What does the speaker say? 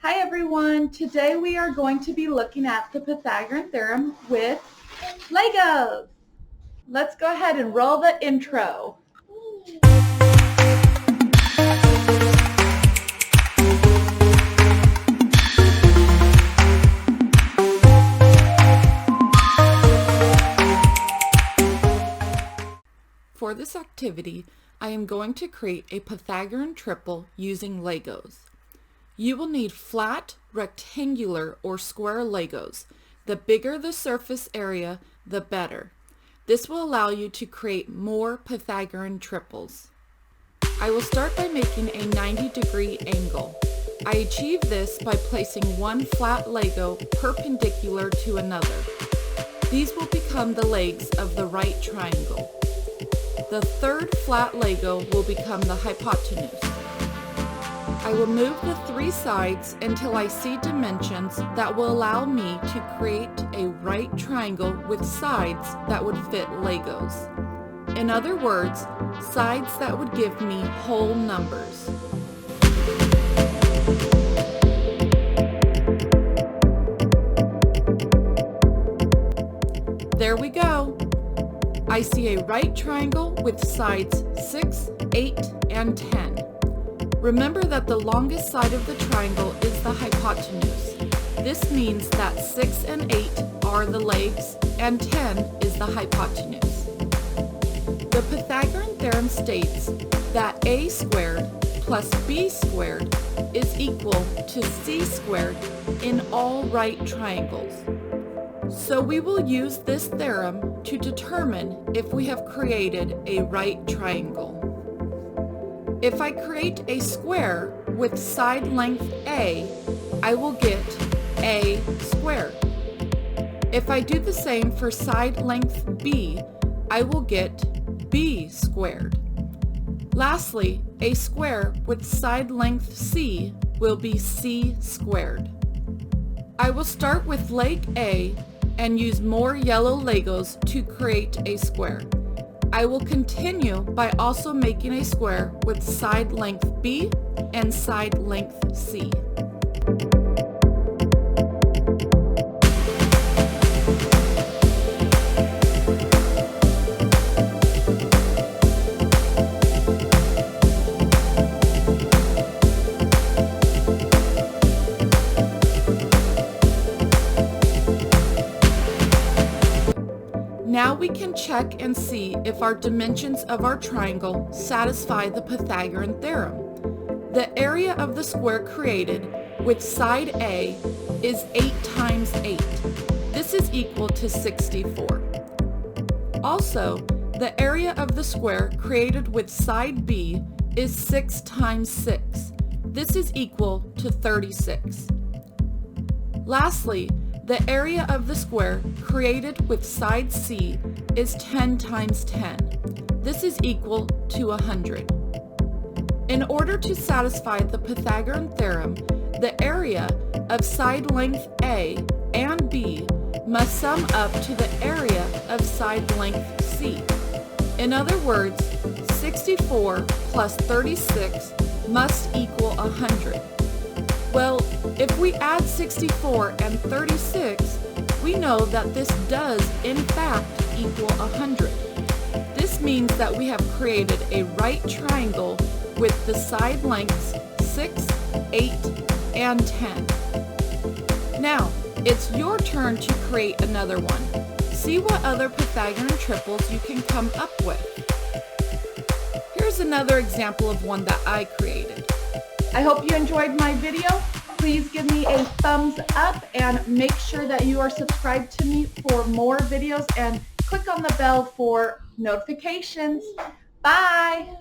Hi everyone, today we are going to be looking at the Pythagorean Theorem with Legos. Let's go ahead and roll the intro. For this activity, I am going to create a Pythagorean triple using Legos. You will need flat, rectangular, or square Legos. The bigger the surface area, the better. This will allow you to create more Pythagorean triples. I will start by making a 90-degree angle. I achieve this by placing one flat Lego perpendicular to another. These will become the legs of the right triangle. The third flat Lego will become the hypotenuse. I will move the three sides until I see dimensions that will allow me to create a right triangle with sides that would fit Legos. In other words, sides that would give me whole numbers. There we go. I see a right triangle with sides 6, 8, and 10. Remember that the longest side of the triangle is the hypotenuse. This means that 6 and 8 are the legs and 10 is the hypotenuse. The Pythagorean theorem states that a squared plus b squared is equal to c squared in all right triangles. So we will use this theorem to determine if we have created a right triangle. If I create a square with side length a, I will get a squared. If I do the same for side length b, I will get b squared. Lastly, a square with side length c will be c squared. I will start with leg A and use more yellow Legos to create a square. I will continue by also making a square with side length B and side length C. Now we can check and see if our dimensions of our triangle satisfy the Pythagorean theorem. The area of the square created with side A is 8 times 8. This is equal to 64. Also, the area of the square created with side B is 6 times 6. This is equal to 36. Lastly, the area of the square created with side C is 10 times 10. This is equal to 100. In order to satisfy the Pythagorean theorem, the area of side length A and B must sum up to the area of side length C. In other words, 64 plus 36 must equal 100. Well, if we add 64 and 36, we know that this does in fact equal 100. This means that we have created a right triangle with the side lengths 6, 8, and 10. Now, it's your turn to create another one. See what other Pythagorean triples you can come up with. Here's another example of one that I created. I hope you enjoyed my video. Please give me a thumbs up and make sure that you are subscribed to me for more videos and click on the bell for notifications. Bye!